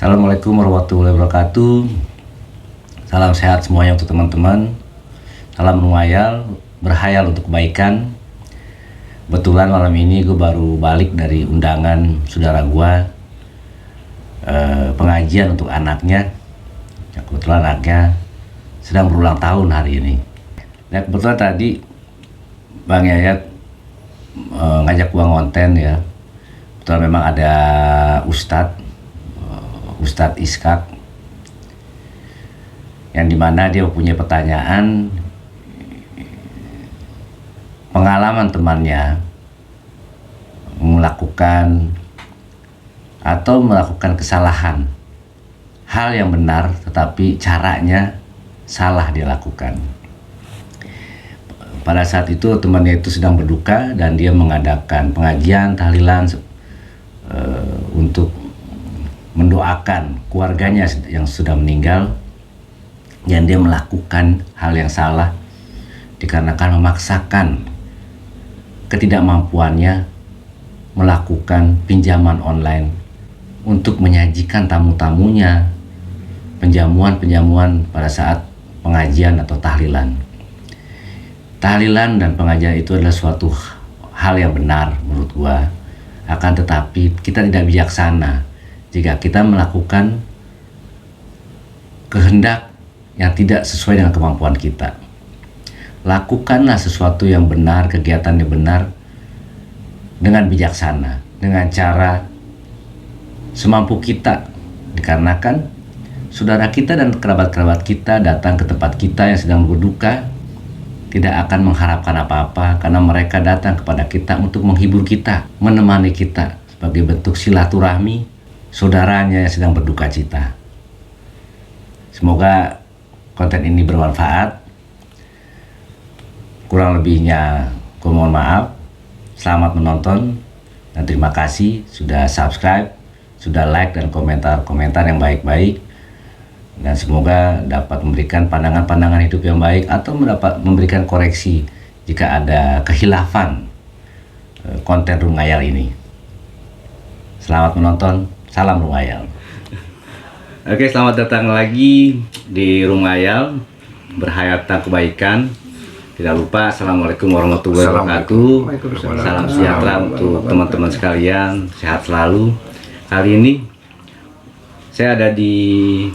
Assalamualaikum warahmatullahi wabarakatuh. Salam sehat semuanya untuk teman-teman. Salam menghayal, berhayal untuk kebaikan. Kebetulan malam ini gue baru balik dari undangan saudara gue, pengajian untuk anaknya. Kebetulan anaknya sedang berulang tahun hari ini. Nah kebetulan tadi Bang Yayat ngajak gue ngonten ya. Kebetulan memang ada Ustadz Iskak, yang dimana dia punya pertanyaan pengalaman temannya melakukan kesalahan, hal yang benar tetapi caranya salah dia lakukan. Pada saat itu temannya itu sedang berduka dan dia mengadakan pengajian tahlilan untuk mendoakan keluarganya yang sudah meninggal, yang dia melakukan hal yang salah dikarenakan memaksakan ketidakmampuannya melakukan pinjaman online untuk menyajikan tamu-tamunya penjamuan pada saat pengajian atau tahlilan. Tahlilan dan pengajian itu adalah suatu hal yang benar menurut gua, akan tetapi kita tidak bijaksana jika kita melakukan kehendak yang tidak sesuai dengan kemampuan kita. Lakukanlah sesuatu yang benar, kegiatan yang benar dengan bijaksana, dengan cara semampu kita, dikarenakan saudara kita dan kerabat-kerabat kita datang ke tempat kita yang sedang berduka tidak akan mengharapkan apa-apa, karena mereka datang kepada kita untuk menghibur kita, menemani kita sebagai bentuk silaturahmi saudaranya yang sedang berduka cita. Semoga konten ini bermanfaat. Kurang lebihnya gue mohon maaf. Selamat menonton dan terima kasih sudah subscribe, sudah like dan komentar yang baik-baik, dan semoga dapat memberikan pandangan-pandangan hidup yang baik atau memberikan koreksi jika ada kehilafan konten Rungayal ini. Selamat menonton. Salam Rungayal. Oke, selamat datang lagi di Rungayal, berhayal tentang kebaikan. Tidak lupa, Assalamualaikum warahmatullahi wabarakatuh. Salam sejahtera untuk teman-teman sekalian, sehat selalu. Kali ini saya ada di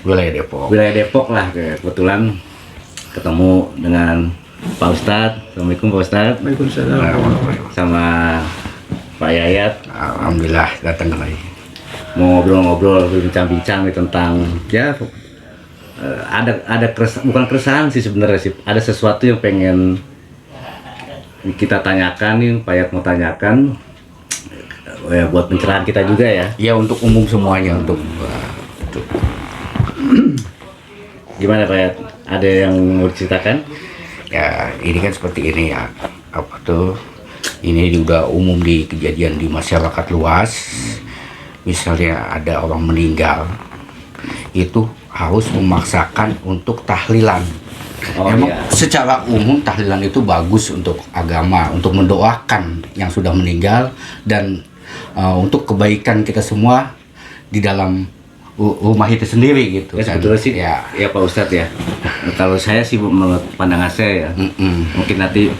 wilayah Depok lah, kebetulan ketemu dengan Pak Ustadz. Assalamualaikum Pak Ustadz. Waalaikumsalam. Sama Pak Yayat. Alhamdulillah datang lagi. Mau ngobrol-ngobrol, bincang-bincang tentang ya bukan keresahan sih sebenarnya sih, ada sesuatu yang pengen kita tanyakan nih, Pak Yayat mau tanyakan ya, buat pencerahan kita juga ya. Ya untuk umum semuanya, untuk Gimana Pak Yayat? Ada yang mau diceritakan? ya ini kan seperti ini ya, ini juga umum di kejadian di masyarakat luas. Misalnya ada orang meninggal, itu harus memaksakan untuk tahlilan. Emang iya, secara umum tahlilan itu bagus untuk agama, untuk mendoakan yang sudah meninggal dan untuk kebaikan kita semua di dalam rumah itu sendiri gitu. Ya sebetulnya sih ya Pak Ustadz ya. Kalau saya sih menurut pandangan saya ya, mungkin nanti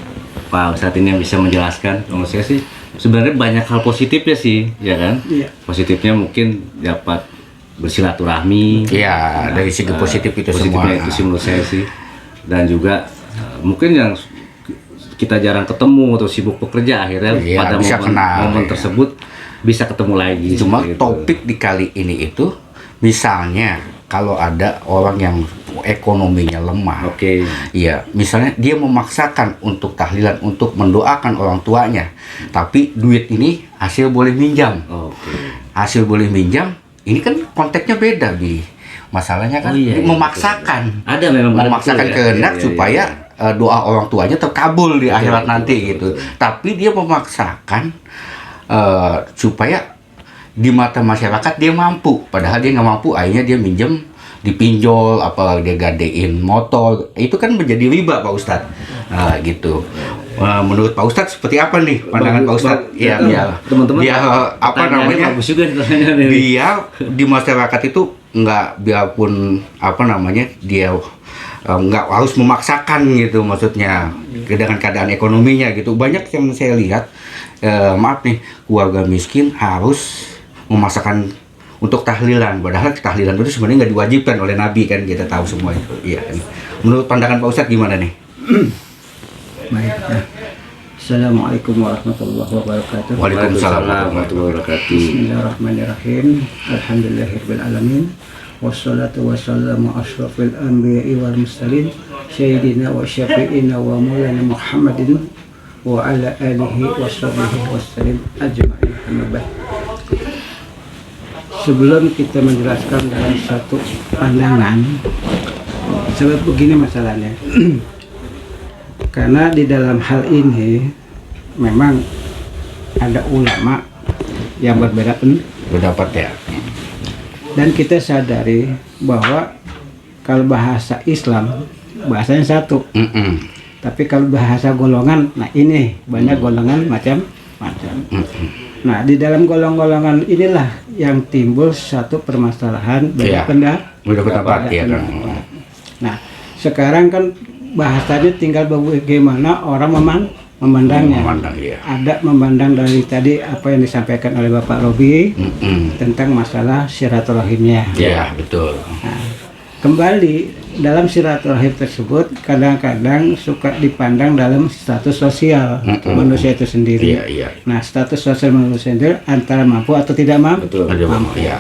Pak Ustadz ini yang bisa menjelaskan. Kalau saya sih sebenarnya banyak hal positifnya sih, ya kan? Iya. Positifnya mungkin dapat bersilaturahmi. Iya, dari segi positif itu positifnya semua. Itu sih menurut saya sih. Dan juga mungkin yang kita jarang ketemu atau sibuk bekerja, akhirnya Iya, pada momen tersebut bisa ketemu lagi. Cuma gitu. topik di kali ini itu misalnya kalau ada orang yang ekonominya lemah, iya, misalnya dia memaksakan untuk tahlilan, untuk mendoakan orang tuanya, tapi duit ini hasil boleh minjam, hasil boleh minjam, ini kan konteksnya beda Bi. Masalahnya kan memaksakan, memaksakan kehendak supaya doa orang tuanya terkabul di akhirat nanti gitu. Tapi dia memaksakan supaya di mata masyarakat dia mampu, padahal dia nggak mampu, akhirnya dia minjem, dipinjol, apa dia gadein motor, itu kan menjadi riba Pak Ustadz. Gitu. Menurut Pak Ustadz seperti apa nih pandangan Pak Ustadz? Ya, teman-teman. Biar apa namanya? Bagus juga Biar di masyarakat itu nggak, biarpun apa namanya dia nggak harus memaksakan gitu, maksudnya dengan keadaan ekonominya gitu. Banyak yang saya lihat, maaf nih, keluarga miskin harus memaksakan untuk tahlilan, padahal tahlilan itu sebenarnya nggak diwajibkan oleh Nabi kan, kita tahu semua itu. Iya kan. Menurut pandangan Pak Ustadz gimana nih? Baik, ya. Assalamualaikum warahmatullahi wabarakatuh. Waalaikumsalam warahmatullahi wabarakatuh. Bismillahirrahmanirrahim. Alhamdulillahirabbil alamin. Wassalatu wassalamu asyrafil anbiya'i wal mursalin sayyidina wa syafi'ina wa maulana Muhammadin wa ala alihi wa sahbihi wassalim ajma'in. Amma ba'd. Sebelum kita menjelaskan dalam satu pandangan, sebab begini masalahnya. Karena di dalam hal ini memang ada ulama yang berbeda Pendapat ya. dan kita sadari bahwa kalau bahasa Islam bahasanya satu, tapi kalau bahasa golongan, nah ini banyak golongan macam-macam. Nah, di dalam golongan-golongan inilah yang timbul satu permasalahan beda pendapat ya kan. Nah, sekarang kan bahasanya tinggal bagaimana orang memandangnya. Ya. Ada memandang dari tadi apa yang disampaikan oleh Bapak Robi tentang masalah silaturahimnya. Ya, betul. Nah, kembali dalam silaturahim tersebut kadang-kadang suka dipandang dalam status sosial manusia itu sendiri. Nah, status sosial manusia sendiri antara mampu atau tidak mampu. Mampu. Ya.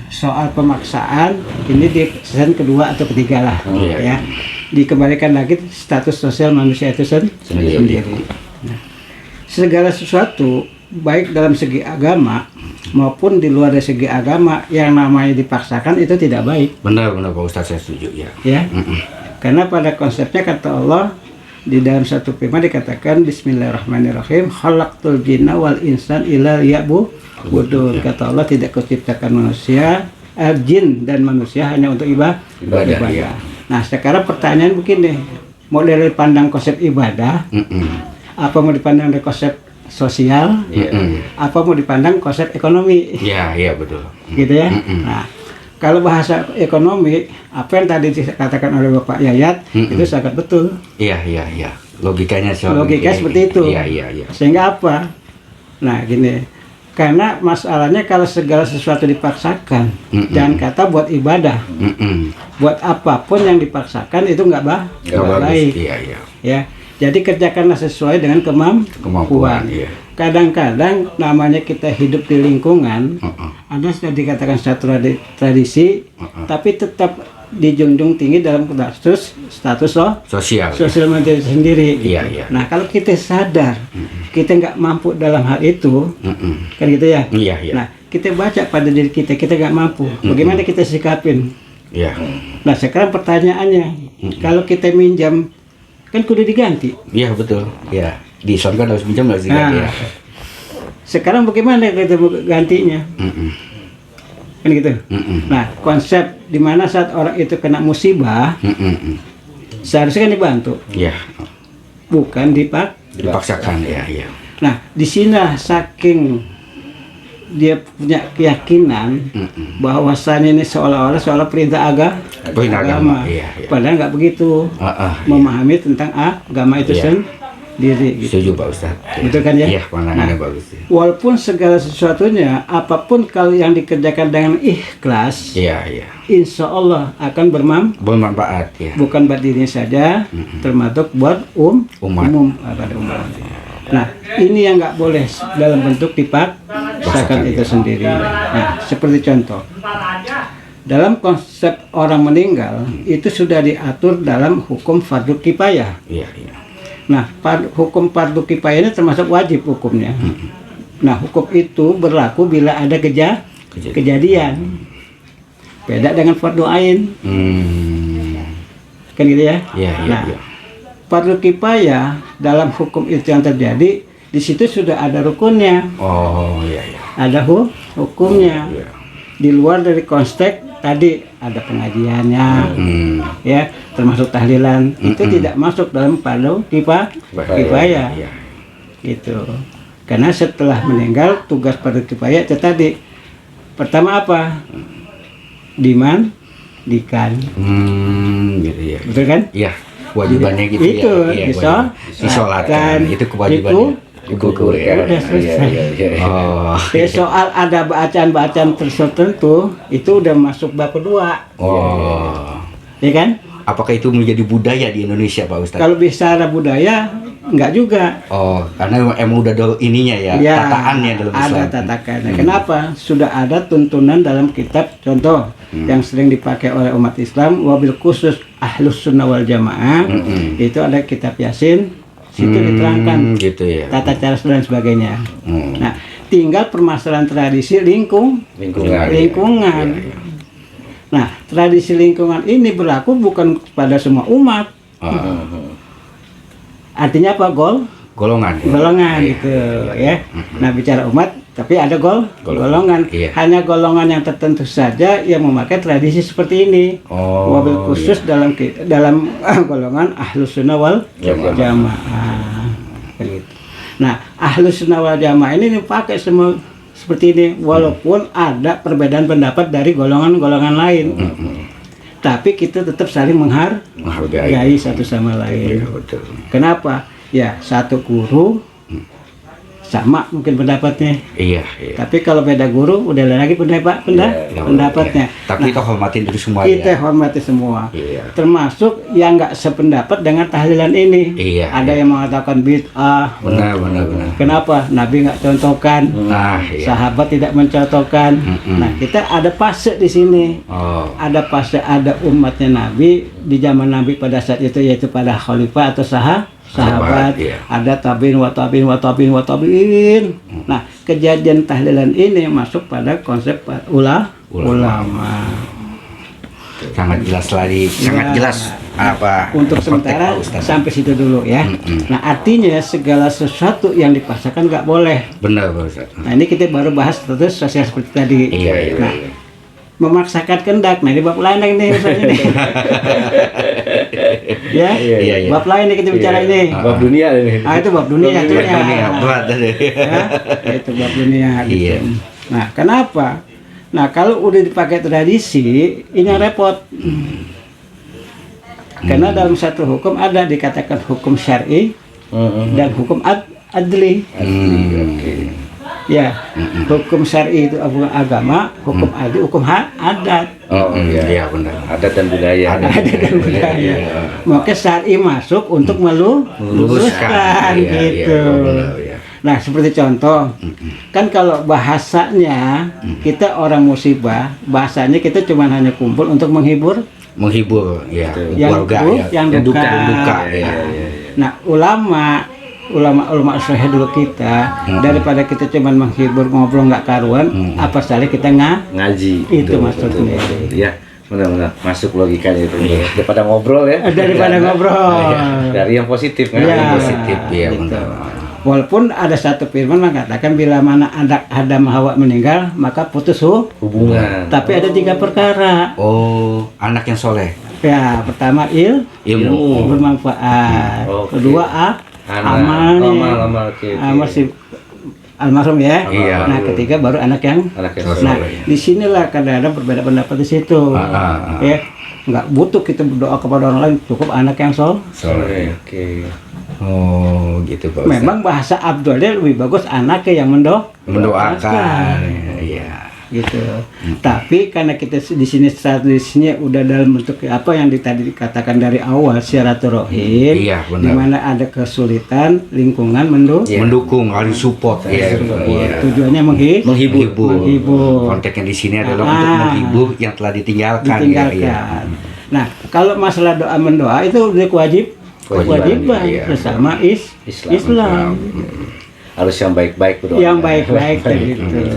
Soal pemaksaan ini di season kedua atau ketiga lah, ya. Dikembalikan lagi status sosial manusia itu sendiri. Nah, segala sesuatu baik dalam segi agama maupun di luar dari segi agama yang namanya dipaksakan itu tidak baik. Benar Pak Ustadz, saya setuju ya. Ya. Karena pada konsepnya kata Allah di dalam satu firman dikatakan Bismillahirrahmanirrahim, khalaqtul jinna wal insan illa liya'budun. Kata Allah tidak kuciptakan manusia, jin dan manusia hanya untuk ibadah. Ya. Nah, sekarang pertanyaan begini, mau dari pandang konsep ibadah, apa mau dipandang dari konsep sosial, apa mau dipandang konsep ekonomi? Iya betul. Gitu ya. Nah, kalau bahasa ekonomi, apa yang tadi dikatakan oleh Bapak Yayat itu sangat betul. Iya. Logikanya seperti itu. Iya. Sehingga apa? Nah, gini. Karena masalahnya kalau segala sesuatu dipaksakan, jangan kata buat ibadah, buat apapun yang dipaksakan itu nggak baik. Iya. Ya, jadi kerjakanlah sesuai dengan kemampuan. Iya. Kadang-kadang namanya kita hidup di lingkungan, ada sudah dikatakan satu tradisi, tapi tetap dijunjung tinggi dalam status sosial manusia sendiri. Iya. Nah, kalau kita sadar kita nggak mampu dalam hal itu, kan gitu ya. Iya. Nah, kita baca pada diri kita nggak mampu. Bagaimana kita sikapin? Iya. Nah, sekarang pertanyaannya, kalau kita minjam kan kudu diganti. Iya betul. Ya, di Islam kan harus minjam harus diganti. Ya. Sekarang bagaimana kita gantinya? Kan gitu. Nah, konsep di mana saat orang itu kena musibah, seharusnya kan dibantu. Iya. Bukan dipaksakan. Iya. Nah, di sini saking dia punya keyakinan bahwasannya ini seolah perintah agama. Iya. Padahal nggak begitu. Memahami tentang agama itu sendiri. Gitu. Setuju Pak Ustadz. Betul kan ya? Iya, pandangannya bagus. Walaupun segala sesuatunya, apapun kalau yang dikerjakan dengan ikhlas, insya Allah akan bermanfaat. Ya. Bukan buat dirinya saja, termasuk buat umum. Nah, ini yang nggak boleh dalam bentuk dipaksakan itu sendiri. Nah, seperti contoh, dalam konsep orang meninggal itu sudah diatur dalam hukum fardu kifayah. Iya. Nah, hukum fardu kifayah ini termasuk wajib hukumnya. Nah, hukum itu berlaku bila ada kejadian. Beda dengan fardu ain. Kan gitu ya? Iya. Fardu kifayah dalam hukum itu yang terjadi, di situ sudah ada rukunnya. Oh, iya. Ada hukumnya. Di luar dari konteks tadi ada pengajiannya, ya, termasuk tahlilan, itu tidak masuk dalam fardu kifayah, gitu. Karena setelah meninggal tugas fardu kifayah itu tadi, pertama apa? Dimandikan, gitu ya. betul kan? Iya, kewajibannya gitu itu, ya. disolatkan, itu kewajibannya. Gugur ya. Udah selesai. Oh. Ya, soal ada bacaan-bacaan tertentu itu udah masuk bab kedua, Oh. ya kan? Apakah itu menjadi budaya di Indonesia, Pak Ustadz? Kalau bicara budaya, enggak juga. Oh, karena emang udah ada ininya ya, tataannya dalam Islam. Ada tatakannya. Kenapa? Sudah ada tuntunan dalam kitab, contoh yang sering dipakai oleh umat Islam, wabil khusus Ahlus Sunnah wal Jamaah, itu ada kitab Yasin, situ diterangkan gitu ya. tata cara dan sebagainya. Nah, tinggal permasalahan tradisi lingkungan. Nah, tradisi lingkungan ini berlaku bukan pada semua umat. Artinya apa? Golongan. Golongan gitu ya. Nah, bicara umat, tapi ada golongan. Iya. Hanya golongan yang tertentu saja yang memakai tradisi seperti ini. Wabil khusus dalam golongan Ahlus Sunnah wal Jamaah. Begitu. Nah, Ahlus Sunnah wal Jamaah ini dipakai semua seperti ini, walaupun ada perbedaan pendapat dari golongan-golongan lain. Tapi kita tetap saling menghargai satu sama lain. Iya, betul. Kenapa? Ya, satu guru sama mungkin pendapatnya. Iya. Tapi kalau beda guru udah lagi pendapatnya. Tapi kita hormatin dulu semua Kita ya. hormati semua. Iya. Termasuk yang nggak sependapat dengan tahlilan ini. Iya. Ada yang mengatakan bid'ah. Benar. Kenapa? Nabi nggak contohkan. Iya. Sahabat tidak mencontohkan. Nah, kita ada fase di sini. Oh. Ada fase, ada umatnya Nabi di zaman Nabi pada saat itu, yaitu pada khalifah atau sahabat, iya. ada tabiin wa tabiin. Nah, kejadian tahlilan ini masuk pada konsep ulama. Sangat jelas lagi, sangat jelas apa Untuk konteks sementara Pak Ustadz. sampai situ dulu ya. Nah, artinya segala sesuatu yang dipaksakan nggak boleh. Benar, Pak Ustadz. Nah, ini kita baru bahas status sosial seperti tadi. Iya. Nah, memaksakan kehendak. Nah, ini bab lain nih misalnya nih. Ya, Iya. bab lain nih kita bicara ini. Bab dunia ini. Itu bab dunia. Berat. Ya, itu bab dunia gitu. Iya. Nah, kenapa? Nah, kalau udah dipakai tradisi, ini repot. Karena dalam satu hukum ada dikatakan hukum syar'i dan hukum adli. Ya, hukum syar'i itu agama, hukum adli, hukum adat. Oh iya benar. Adat dan budaya. Adat dan budaya. Maka syar'i masuk untuk meluruskan gitu. Benar, ya. Nah, seperti contoh, kan kalau bahasanya kita orang musibah, bahasanya kita cuma hanya kumpul untuk menghibur Ya. yang Keluarga ya. yang duka. Ya. Nah, ulama soleh dulu kita, daripada kita cuma menghibur ngobrol nggak karuan, apa salahnya kita Ngaji. itu Betul, maksudnya. betul. Iya, benar-benar masuk logikanya itu. Daripada ngobrol ya. Daripada ngobrol. Dari yang positif kan. Iya. Yang positif. Iya, Gitu. benar. Walaupun ada satu firman mengatakan bila mana anak Adam Hawa meninggal maka putus Hubungan. tapi ada 3 perkara. Oh, anak yang soleh. Ya, pertama Ilmu. bermanfaat. Oke. Kedua amal oke. amal si almarhum ya. Iya. Nah, ketiga baru anak yang. Anak yang Soleh. Nah, disinilah kadang-kadang berbeda pendapat di situ. Ya, nggak butuh kita berdoa kepada orang lain, cukup anak yang soleh. Oke. Oh, gitu Pak Ustadz. Memang bahasa Abdulnya lebih bagus anaknya yang mendoakan. Iya. Gitu. Tapi karena kita di sini tradisinya udah dalam bentuk apa yang tadi dikatakan dari awal silaturahim, Iya, benar. di mana ada kesulitan, lingkungan Mendukung, harus support. Iya. tujuannya menghibur. Konteksnya di sini adalah untuk menghibur yang telah ditinggalkan. ditinggalkan. Nah, kalau masalah doa mendoa itu udah kewajiban iya. bersama Islam. Harus yang baik-baik berdoa. Yang baik-baik gitu.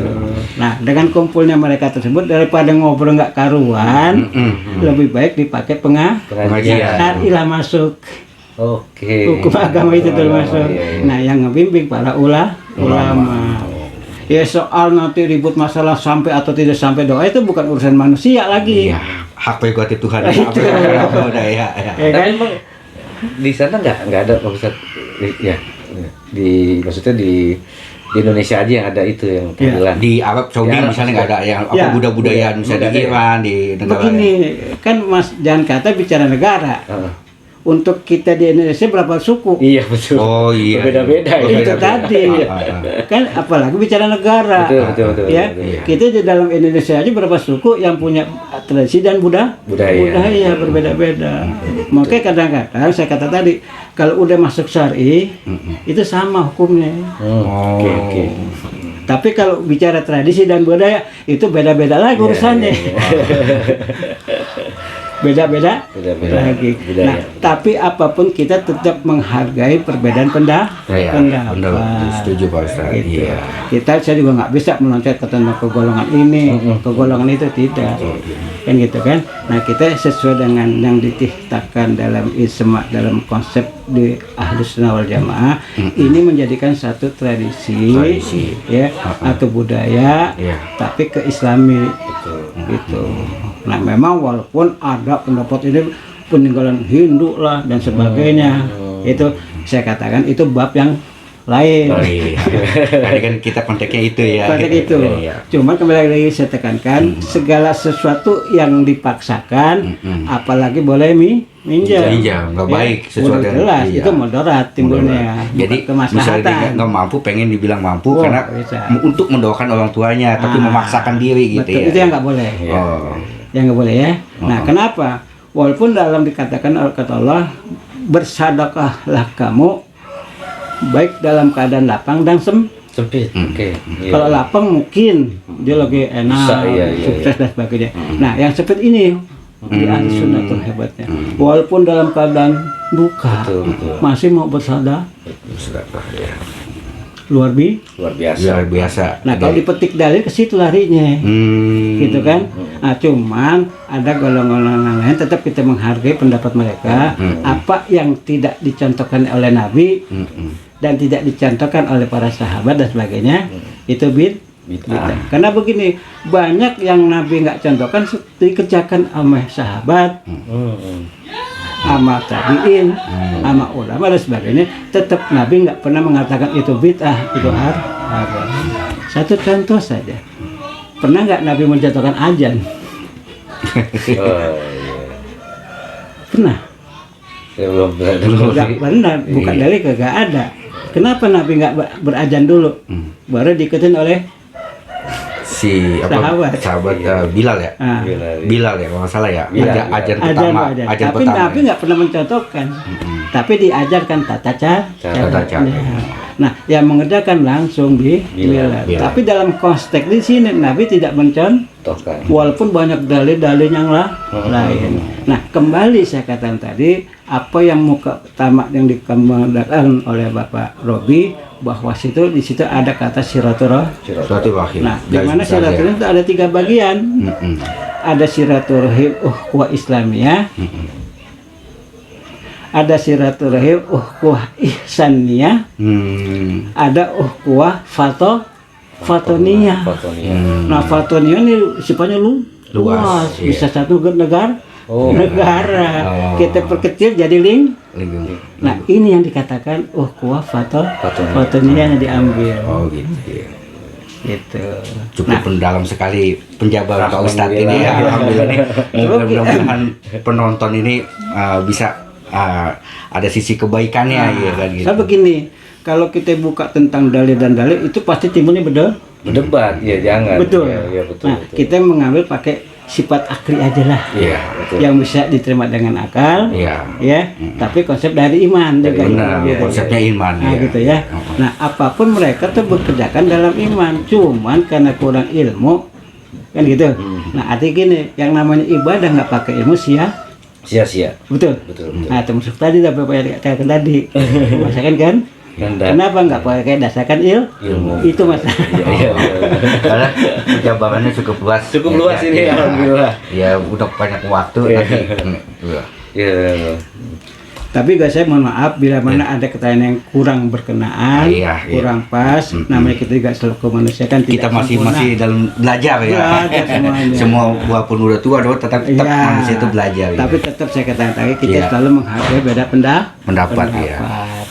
Nah, dengan kumpulnya mereka tersebut daripada ngobrol nggak karuan, lebih baik dipakai Pengajian. syar'ilah masuk. Oke. Hukum agama itu termasuk. Iya. Nah, yang ngebimbing para ulama. Ya soal nanti ribut masalah sampai atau tidak sampai doa itu bukan urusan manusia lagi. Iya, hak prerogatif Tuhan. Itu. Udah ya. Ya Tapi kan? emang di sana nggak ada Pak Ustadz, ya maksudnya di Indonesia aja yang ada itu yang tahlilan. Di Arab Saudi Di Arab misalnya nggak ada yang Ya. budaya misalnya di Iran, di negara Begini, kan Mas jangan kata bicara negara. Heeh. Untuk kita di Indonesia berapa suku? Iya betul. Oh iya. Berbeda-beda ya. Itu tadi. Kan apalagi bicara negara. Betul. Ya, Iya. kita di dalam Indonesia aja berapa suku yang punya tradisi dan budaya berbeda-beda. Makanya kadang-kadang saya kata tadi, kalau udah masuk syar'i itu sama hukumnya. Oke. Tapi kalau bicara tradisi dan budaya itu beda-beda lagi urusannya. Beda-beda lagi. Budaya. Nah, tapi apapun kita tetap menghargai perbedaan Ya, pendapat. setuju Pak Ustaz. Gitu. Iya. Saya juga nggak bisa meloncat ke tentang ke golongan ini, ke golongan itu tidak, kan gitu kan. Nah kita sesuai dengan yang dititahkan dalam isma, dalam konsep di Ahlus Sunnah wal Jamaah, ini menjadikan satu tradisi. Ya, atau budaya, tapi ke Islami, gitu. Nah memang walaupun ada pendapat ini peninggalan Hindu lah dan sebagainya, itu saya katakan itu bab yang lain. Oh iya. Tadi kan kita konteksnya itu ya. Konteks itu. Iya. Cuman kembali lagi saya tekankan, segala sesuatu yang dipaksakan, apalagi boleh minjam. Iya, nggak baik sesuatu Udah yang jelas, iya. itu mudarat timbulnya. Jadi bukan misalnya dia kemaslahatan. nggak mampu, pengen dibilang mampu Oh, karena bisa. untuk mendoakan orang tuanya, tapi memaksakan diri gitu betul, ya. itu yang nggak boleh. Oh. Yang nggak boleh ya. Nah, kenapa? Walaupun dalam dikatakan kata Allah, bersedekahlah kamu baik dalam keadaan lapang dan Sempit. Oke. Iya. kalau lapang mungkin dia lagi enak, Bisa, iya. sukses dan sebagainya. Nah, yang sempit ini di ahli sunnah tuh hebatnya. Walaupun dalam keadaan duka, Betul. masih mau bersedekah, Sedekah, ya. luar Luar Luar biasa. Nah, kalau dipetik dalil ke situ larinya. Gitu kan. Nah, cuman ada golongan lain tetap kita menghargai pendapat mereka, apa yang tidak dicontohkan oleh Nabi dan tidak dicontohkan oleh para sahabat dan sebagainya, itu bid'ah. Karena begini, banyak yang Nabi nggak contohkan dikerjakan sama sahabat, sama tabiin, sama ulama dan sebagainya, tetap Nabi nggak pernah mengatakan itu bid'ah, itu haram. Satu contoh saja, pernah nggak Nabi menjatuhkan azan? Pernah? Saya belum Nggak pernah, bukan dari kagak ada. Kenapa Nabi nggak berazan dulu, baru diikutin oleh Si sahabat Bilal ya? Ah. Bilal ya, kalau nggak salah ya. Bilal. Ajan pertama, azan. ajan Tapi pertama. Nabi nggak pernah mencontohkan, tapi diajarkan tata cara. cara. Nah, yang mengerjakan langsung Bilal. Bilal. Tapi dalam konteks di sini Nabi tidak Tohkan. walaupun banyak dalil-dalil yang lain. Nah, kembali saya katakan tadi, apa yang muka pertama yang dikemukakan oleh Bapak Robi, bahwa di situ ada kata Silaturahim. Nah, di mana silaturahim itu ada 3 bagian. Ada silaturahim ukhuwah Islamiyah, ada silaturahim ukhuwah ihsaniyah, ada ukhuwah fatoniyah. Nah, fatoniyah ini sifatnya luas, bisa satu negara. Kita perkecil jadi Nah, ini yang dikatakan ukhuwah fatoniyah yang diambil. Oh gitu ya. Gitu. Cukup mendalam sekali penjabaran Pak Ustadz ini ya. Alhamdulillah nih. Mudah-mudahan penonton ini bisa ada sisi kebaikannya ya kan gitu. Saya begini, kalau kita buka tentang dalil dan dalil itu pasti timbulnya Berdebat, ya jangan. betul. Ya, betul. Nah, kita mengambil pakai sifat akli aja lah, Iya, betul. yang bisa diterima dengan akal, Iya. ya. Tapi konsep dari iman juga. Benar, Ya, konsepnya iman Nah, ya. gitu ya. Nah, apapun mereka tuh bekerjakan dalam iman, cuman karena kurang ilmu, kan gitu. Nah, artinya gini, yang namanya ibadah nggak pakai ilmu Sia-sia. betul. Betul. Nah, termasuk tadi Bapak yang dikatakan tadi, masakan kan? Kenapa nggak pakai dasarkan ilmu? Itu masalah. Iya. Karena penjabarannya cukup luas. Cukup luas ini, alhamdulillah. Ya udah banyak waktu Iya. nanti. Iya. Tapi juga saya mohon maaf bila mana ada kata yang kurang berkenaan, Iya, iya. kurang pas. Namanya kita juga selaku manusia kan Kita tidak masih sempurna. dalam belajar ya. Belajar semuanya. Semua walaupun udah tua tetap Iya. manusia itu belajar. Tapi ya. tetap saya katakan tadi kita Iya. selalu menghargai beda Pendapat, ya.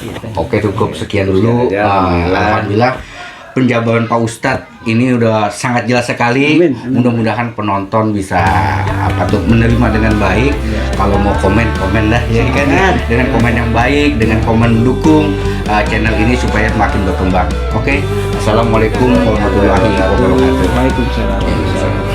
gitu. Oke, cukup sekian dulu. Ya, Alhamdulillah penjabaran Pak Ustadz ini udah sangat jelas sekali. Amin, amin. Mudah-mudahan penonton bisa menerima dengan baik. Kalau mau komen lah ya kan, Silakan. dengan komen yang baik, dengan komen mendukung channel ini supaya makin berkembang. Oke, assalamualaikum warahmatullahi wabarakatuh. Waalaikumsalam.